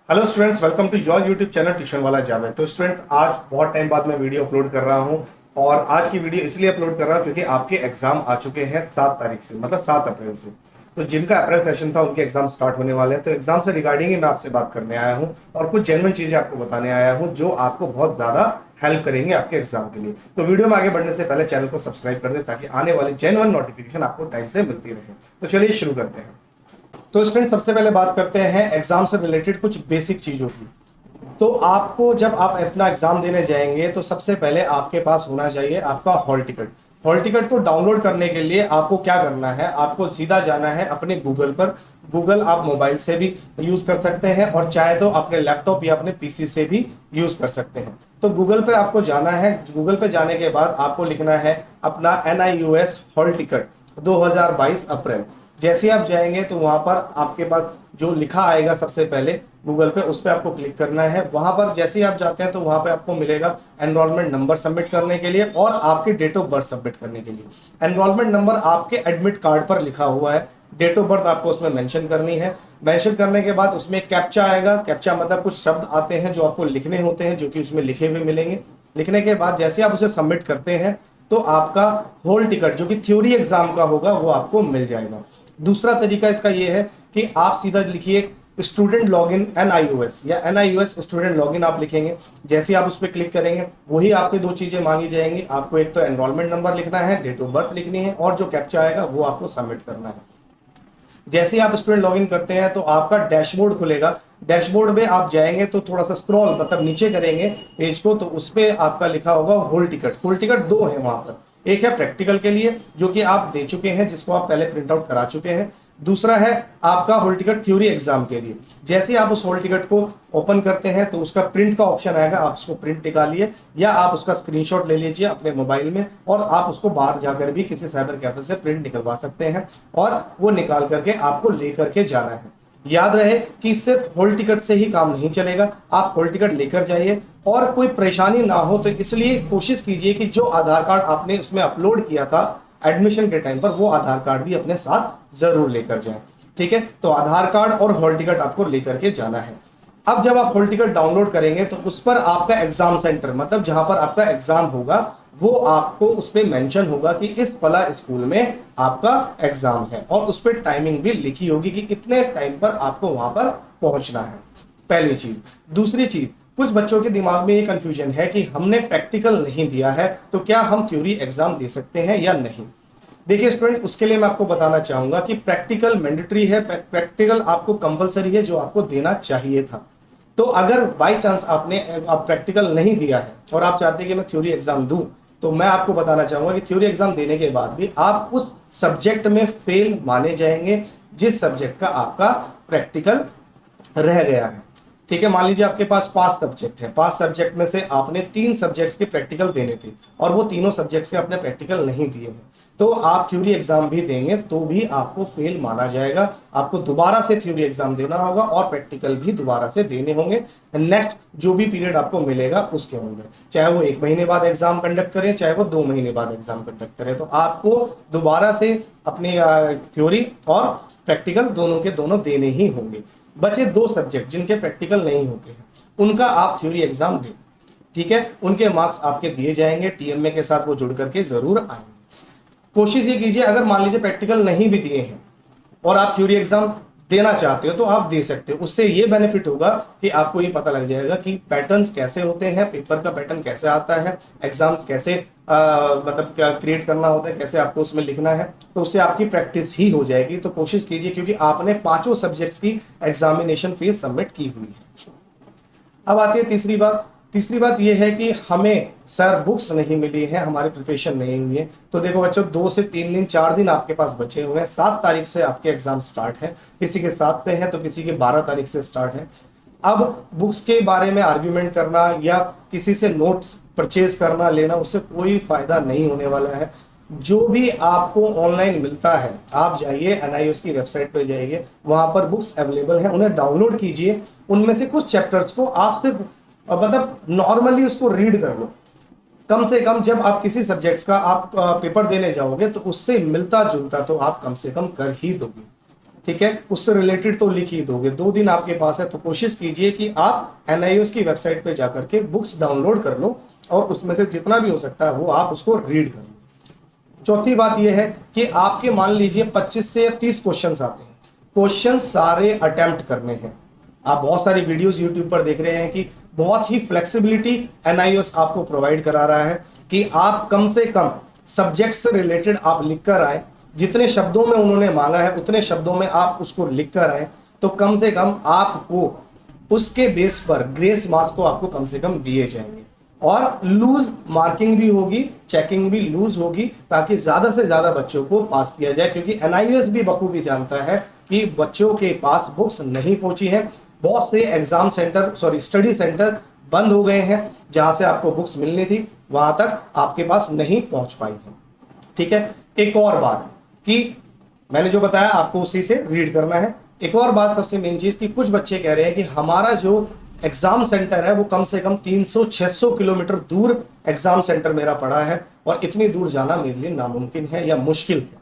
Hello students, welcome to your YouTube channel tuition वाला जावेद। तो students, आज बहुत टाइम बाद मैं वीडियो अपलोड कर रहा हूं और आज की वीडियो इसलिए अपलोड कर रहा हूं क्योंकि आपके एग्जाम आ चुके हैं 7 तारीख से, मतलब 7 अप्रैल से। तो जिनका अप्रैल सेशन था उनके एग्जाम स्टार्ट होने वाले हैं। तो एग्जाम से रिगार्डिंग ही मैं आपसे बात करने आया हूं और कुछ जेन्युइन चीजें आपको बताने आया हूं जो आपको बहुत ज्यादा हेल्प करेंगे आपके एग्जाम के लिए। तो वीडियो में आगे बढ़ने से पहले चैनल को सब्सक्राइब कर दे ताकि आने वाली जेन्युइन नोटिफिकेशन आपको टाइम से मिलती रहे। तो चलिए शुरू करते हैं। तो स्टूडेंट, सबसे पहले बात करते हैं एग्जाम से रिलेटेड कुछ बेसिक चीजों की। तो आपको जब आप अपना एग्जाम देने जाएंगे तो सबसे पहले आपके पास होना चाहिए आपका हॉल टिकट। हॉल टिकट को डाउनलोड करने के लिए आपको क्या करना है, आपको सीधा जाना है अपने गूगल पर। गूगल आप मोबाइल से भी यूज कर सकते हैं और चाहे तो अपने लैपटॉप या अपने पीसी से भी यूज कर सकते हैं। तो गूगल पे आपको जाना है। गूगल पे जाने के बाद आपको लिखना है अपना NIUS हॉल टिकट 2022 अप्रैल। जैसे आप जाएंगे तो वहां पर आपके पास जो लिखा आएगा सबसे पहले गूगल पे, उस पर आपको क्लिक करना है। वहां पर जैसे ही आप जाते हैं तो वहां पे आपको मिलेगा एनरोलमेंट नंबर सबमिट करने के लिए और आपके डेट ऑफ बर्थ सबमिट करने के लिए। एनरोलमेंट नंबर आपके एडमिट कार्ड पर लिखा हुआ है, डेट ऑफ बर्थ आपको उसमें मेंशन करनी है। मेंशन करने के बाद उसमें कैप्चा आएगा। कैप्चा मतलब कुछ शब्द आते हैं जो आपको लिखने होते हैं, जो कि उसमें लिखे हुए मिलेंगे। लिखने के बाद जैसे आप उसे सबमिट करते हैं तो आपका होल टिकट जो कि थ्योरी एग्जाम का होगा वो आपको मिल जाएगा। दूसरा तरीका इसका ये है कि आप सीधा लिखिए स्टूडेंट लॉगिन NIUS या NIUS स्टूडेंट लॉगिन आप लिखेंगे। जैसे आप उस पर क्लिक करेंगे वही आपसे दो चीजें मांगी जाएंगी। आपको एक तो एनरोलमेंट नंबर लिखना है, डेट ऑफ बर्थ लिखनी है और जो कैप्चा आएगा वो आपको सबमिट करना है। जैसे ही आप स्टूडेंट लॉगिन करते हैं तो आपका डैशबोर्ड खुलेगा। डैशबोर्ड में आप जाएंगे तो थोड़ा सा स्क्रॉल मतलब नीचे करेंगे पेज को, तो उस पर आपका लिखा होगा होल टिकट। होल टिकट दो है वहां पर, एक है प्रैक्टिकल के लिए जो कि आप दे चुके हैं, जिसको आप पहले प्रिंट आउट करा चुके हैं। दूसरा है आपका होल टिकट थ्योरी एग्जाम के लिए। जैसे आप उस होल टिकट को ओपन करते हैं तो उसका प्रिंट का ऑप्शन आएगा, आप उसको प्रिंट निकालिए या आप उसका स्क्रीनशॉट ले लीजिए अपने मोबाइल में और आप उसको बाहर जाकर भी किसी साइबर कैफे से प्रिंट निकलवा सकते हैं और वो निकाल करके आपको लेकर के जाना है। याद रहे कि सिर्फ होल टिकट से ही काम नहीं चलेगा, आप होल टिकट लेकर जाइए और कोई परेशानी ना हो तो इसलिए कोशिश कीजिए कि जो आधार कार्ड आपने उसमें अपलोड किया था एडमिशन के टाइम पर वो आधार कार्ड भी अपने साथ जरूर लेकर जाएं। ठीक है, तो आधार कार्ड और हॉल टिकट आपको लेकर के जाना है। अब जब आप हॉल टिकट डाउनलोड करेंगे तो उस पर आपका एग्जाम सेंटर मतलब जहां पर आपका एग्जाम होगा वो आपको उस पर मेंशन होगा कि इस फला स्कूल में आपका एग्जाम है और उस पर टाइमिंग भी लिखी होगी कि इतने टाइम पर आपको वहां पर पहुंचना है। पहली चीज। दूसरी चीज, कुछ बच्चों के दिमाग में ये कंफ्यूजन है कि हमने प्रैक्टिकल नहीं दिया है तो क्या हम थ्योरी एग्जाम दे सकते हैं या नहीं। देखिए स्टूडेंट, उसके लिए मैं आपको बताना चाहूंगा कि प्रैक्टिकल मैंडेटरी है, प्रैक्टिकल आपको कंपलसरी है, जो आपको देना चाहिए था। तो अगर बाई चांस आपने आप प्रैक्टिकल नहीं दिया है और आप चाहते हैं कि मैं थ्योरी एग्जाम दूं, तो मैं आपको बताना चाहूंगा कि थ्योरी एग्जाम देने के बाद भी आप उस सब्जेक्ट में फेल माने जाएंगे जिस सब्जेक्ट का आपका प्रैक्टिकल रह गया है। ठीक है, मान लीजिए आपके पास 5 सब्जेक्ट हैं, 5 सब्जेक्ट में से आपने 3 सब्जेक्ट्स के प्रैक्टिकल देने थे और वो तीनों सब्जेक्ट्स के आपने प्रैक्टिकल नहीं दिए हैं, तो आप थ्योरी एग्जाम भी देंगे तो भी आपको फेल माना जाएगा। आपको दोबारा से थ्योरी एग्जाम देना होगा और प्रैक्टिकल भी दोबारा से देने होंगे नेक्स्ट जो भी पीरियड आपको मिलेगा उसके अंदर, चाहे वो 1 महीने बाद एग्जाम कंडक्ट करें चाहे वो 2 महीने बाद एग्जाम कंडक्ट करें। तो आपको दोबारा से अपनी थ्योरी और प्रैक्टिकल दोनों के दोनों देने ही होंगे। बचे 2 सब्जेक्ट जिनके प्रैक्टिकल नहीं होते हैं उनका आप थ्योरी एग्जाम दें। ठीक है, उनके मार्क्स आपके दिए जाएंगे, TMA के साथ वो जुड़ करके जरूर आएंगे। कोशिश ये कीजिए, अगर मान लीजिए प्रैक्टिकल नहीं भी दिए हैं और आप थ्योरी एग्जाम देना चाहते हो तो आप दे सकते हो। उससे ये बेनिफिट होगा कि आपको ये पता लग जाएगा कि पैटर्न्स कैसे होते हैं, पेपर का पैटर्न कैसे आता है, एग्जाम्स कैसे मतलब क्या क्रिएट करना होता है, कैसे आपको उसमें लिखना है, तो उससे आपकी प्रैक्टिस ही हो जाएगी। तो कोशिश कीजिए, क्योंकि आपने 5 सब्जेक्ट्स की एग्जामिनेशन फीस सबमिट की हुई है। अब आती है तीसरी बात। तीसरी बात यह है कि हमें सर बुक्स नहीं मिली है, हमारी प्रिपरेशन नहीं हुई है। तो देखो बच्चों, 2 से 3 दिन 4 दिन आपके पास बचे हुए हैं। 7 तारीख से आपके एग्जाम स्टार्ट है, किसी के 7 से है तो किसी के 12 तारीख से स्टार्ट है। अब बुक्स के बारे में आर्ग्यूमेंट करना या किसी से नोट्स परचेज करना लेना, उससे कोई फायदा नहीं होने वाला है। जो भी आपको ऑनलाइन मिलता है, आप जाइए NIUS की वेबसाइट पर जाइए, वहां पर बुक्स अवेलेबल हैं, उन्हें डाउनलोड कीजिए। उनमें से कुछ चैप्टर्स को आप सिर्फ मतलब नॉर्मली उसको रीड कर लो। कम से कम जब आप किसी सब्जेक्ट्स का आप पेपर देने जाओगे तो उससे मिलता जुलता तो आप कम से कम कर ही दोगे। ठीक है, उससे रिलेटेड तो लिख ही दोगे। 2 दिन आपके पास है तो कोशिश कीजिए कि आप एनआईओएस की वेबसाइट पे जाकर के बुक्स डाउनलोड कर लो और उसमें से जितना भी हो सकता है वो आप उसको रीड कर लो। चौथी बात यह है कि आपके मान लीजिए 25 से 30 क्वेश्चंस आते हैं, क्वेश्चन सारे अटेम्प्ट करने हैं। आप बहुत सारी वीडियोस यूट्यूब पर देख रहे हैं कि बहुत ही फ्लेक्सिबिलिटी एनआईओएस आपको प्रोवाइड करा रहा है कि आप कम से कम सब्जेक्ट से रिलेटेड आप लिख कर आए, जितने शब्दों में उन्होंने मांगा है उतने शब्दों में आप उसको लिख कर आए, तो कम से कम आपको उसके बेस पर ग्रेस मार्क्स तो आपको कम से कम दिए जाएंगे और लूज मार्किंग भी होगी, चेकिंग भी लूज होगी, ताकि ज्यादा से ज्यादा बच्चों को पास किया जाए। क्योंकि एनआईओएस भी बखूबी जानता है कि बच्चों के पास बुक्स नहीं पहुंची है। बहुत से एग्जाम सेंटर स्टडी सेंटर बंद हो गए हैं, जहां से आपको बुक्स मिलनी थी वहां तक आपके पास नहीं पहुंच पाई है। ठीक है, एक और बात कि मैंने जो बताया आपको उसी से रीड करना है। एक और बात सबसे मेन चीज कि कुछ बच्चे कह रहे हैं कि हमारा जो एग्जाम सेंटर है वो कम से कम 300-600 किलोमीटर दूर एग्जाम सेंटर मेरा पड़ा है और इतनी दूर जाना मेरे लिए नामुमकिन है या मुश्किल है।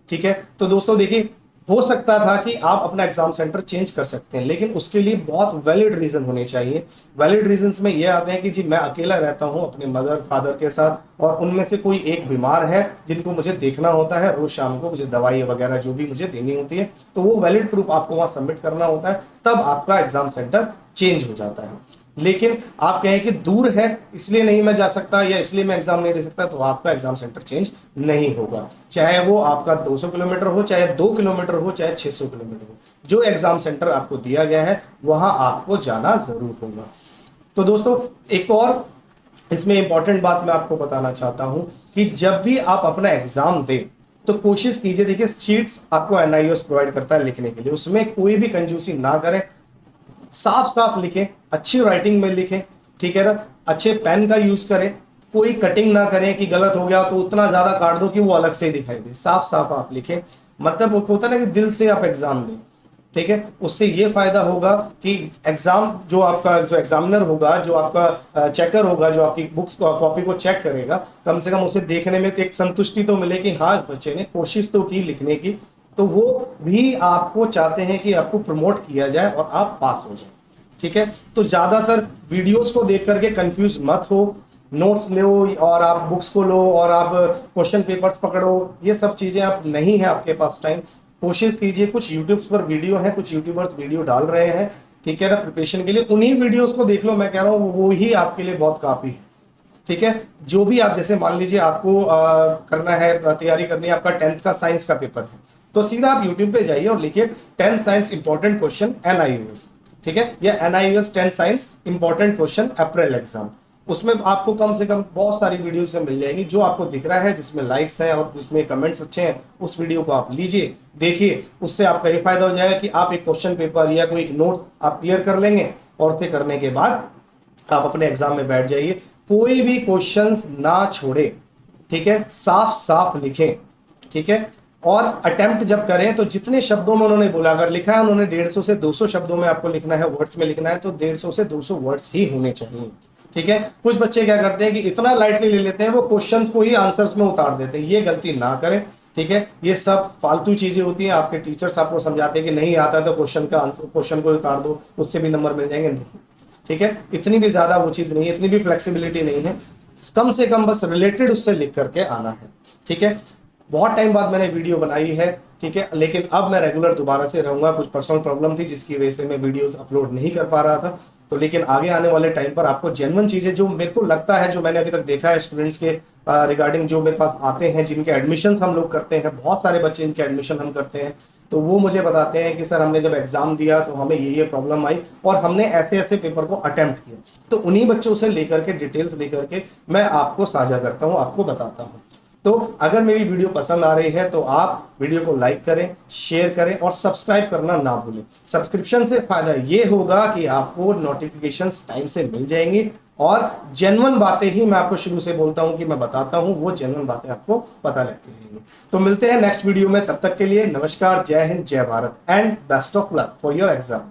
ठीक है, तो दोस्तों देखिए, हो सकता था कि आप अपना एग्जाम सेंटर चेंज कर सकते हैं, लेकिन उसके लिए बहुत वैलिड रीजन होने चाहिए। वैलिड रीजंस में ये आते हैं कि जी मैं अकेला रहता हूं अपने मदर फादर के साथ और उनमें से कोई एक बीमार है जिनको मुझे देखना होता है, रोज शाम को मुझे दवाई वगैरह जो भी मुझे देनी होती है, तो वो वैलिड प्रूफ आपको वहां सबमिट करना होता है, तब आपका एग्जाम सेंटर चेंज हो जाता है। लेकिन आप कहें कि दूर है इसलिए नहीं मैं जा सकता या इसलिए मैं एग्जाम नहीं दे सकता, तो आपका एग्जाम सेंटर चेंज नहीं होगा। चाहे वो आपका 200 किलोमीटर हो, चाहे 2 किलोमीटर हो, चाहे 600 किलोमीटर हो, जो एग्जाम सेंटर आपको दिया गया है वहां आपको जाना जरूर होगा। तो दोस्तों एक और इसमें इंपॉर्टेंट बात मैं आपको बताना चाहता हूं कि जब भी आप अपना एग्जाम दें तो कोशिश कीजिए, देखिए शीट्स आपको एनआईओएस प्रोवाइड करता है लिखने के लिए, उसमें कोई भी कंजूसी ना करें, साफ साफ लिखें, अच्छी राइटिंग में लिखें। ठीक है ना, अच्छे पेन का यूज करें, कोई कटिंग ना करें कि गलत हो गया तो उतना ज्यादा काट दो कि वो अलग से ही दिखाई दे। साफ साफ आप लिखें, मतलब वो होता है ना कि दिल से आप एग्जाम दें। ठीक है, उससे ये फायदा होगा कि एग्जाम जो आपका जो एग्जामिनर होगा, जो आपका चेकर होगा, जो आपकी बुक्स कॉपी को चेक करेगा, कम से कम उसे देखने में तो एक संतुष्टि तो मिले कि हाँ इस बच्चे ने कोशिश तो की लिखने की, तो वो भी आपको चाहते हैं कि आपको प्रमोट किया जाए और आप पास हो जाए। ठीक है, तो ज्यादातर वीडियोस को देख करके कंफ्यूज मत हो, नोट्स लो और आप बुक्स को लो और आप क्वेश्चन पेपर्स पकड़ो, ये सब चीजें आप नहीं है आपके पास टाइम। कोशिश कीजिए, कुछ यूट्यूब पर वीडियो है, कुछ यूट्यूबर्स वीडियो डाल रहे हैं, ठीक है ना, प्रिपरेशन के लिए, उन्हीं वीडियोस को देख लो। मैं कह रहा हूँ वो ही आपके लिए बहुत काफी है। ठीक है, जो भी आप जैसे मान लीजिए आपको करना है, तैयारी करनी है, आपका 10th का साइंस का पेपर है, तो सीधा आप यूट्यूब पे जाइए और लिखिए 10 साइंस इंपॉर्टेंट क्वेश्चन एनआईओएस। ठीक है, या एनआईओएस 10 साइंस इंपॉर्टेंट क्वेश्चन अप्रैल एग्जाम। उसमें आपको कम से कम बहुत सारी वीडियो से मिल जाएंगी, जो आपको दिख रहा है जिसमें लाइक्स हैं और जिसमें कमेंट्स अच्छे हैं, उस वीडियो को आप लीजिए, देखिए। उससे आपका ये फायदा हो जाएगा कि आप एक क्वेश्चन पेपर या कोई एक नोट आप क्लियर कर लेंगे और उसे करने के बाद आप अपने एग्जाम में बैठ जाइए। कोई भी क्वेश्चंस ना छोड़े, ठीक है, साफ साफ लिखें। ठीक है, और अटेम्प्ट जब करें तो जितने शब्दों में उन्होंने बोला, अगर लिखा है उन्होंने 150 से 200 शब्दों में आपको लिखना है, वर्ड्स में लिखना है, तो 150 से 200 वर्ड्स ही होने चाहिए। ठीक है, कुछ बच्चे क्या करते हैं कि इतना लाइटली ले लेते हैं, वो क्वेश्चंस को ही आंसर्स में उतार देते हैं। ये गलती ना करें। ठीक है, ये सब फालतू चीजें होती हैं। आपके टीचर्स आपको समझाते हैं कि नहीं आता है तो क्वेश्चन का आंसर, क्वेश्चन को उतार दो, उससे भी नंबर मिल जाएंगे। नहीं, ठीक है, इतनी भी ज्यादा वो चीज नहीं है, इतनी भी फ्लेक्सिबिलिटी नहीं है। कम से कम बस रिलेटेड उससे लिख करके आना है। ठीक है, बहुत टाइम बाद मैंने वीडियो बनाई है, ठीक है, लेकिन अब मैं रेगुलर दोबारा से रहूंगा। कुछ पर्सनल प्रॉब्लम थी जिसकी वजह से मैं वीडियोस अपलोड नहीं कर पा रहा था, तो लेकिन आगे आने वाले टाइम पर आपको जेन्युइन चीजें, जो मेरे को लगता है, जो मैंने अभी तक देखा है स्टूडेंट्स के रिगार्डिंग, जो मेरे पास आते हैं, जिनके एडमिशन हम लोग करते हैं, बहुत सारे बच्चे इनके एडमिशन हम करते हैं, तो वो मुझे बताते हैं कि सर हमने जब एग्जाम दिया तो हमें ये प्रॉब्लम आई और हमने ऐसे ऐसे पेपर को अटेम्प्ट किया। तो उन्हीं बच्चों से लेकर के डिटेल्स लेकर के मैं आपको साझा करता हूँ, आपको बताता हूँ। तो अगर मेरी वीडियो पसंद आ रही है तो आप वीडियो को लाइक करें, शेयर करें और सब्सक्राइब करना ना भूलें। सब्सक्रिप्शन से फायदा ये होगा कि आपको नोटिफिकेशंस टाइम से मिल जाएंगी और जेन्युइन बातें ही मैं आपको शुरू से बोलता हूं कि मैं बताता हूं, वो जेन्युइन बातें आपको पता लगती रहेंगी। तो मिलते हैं नेक्स्ट वीडियो में, तब तक के लिए नमस्कार, जय हिंद, जय Bharat and best of luck for your exam.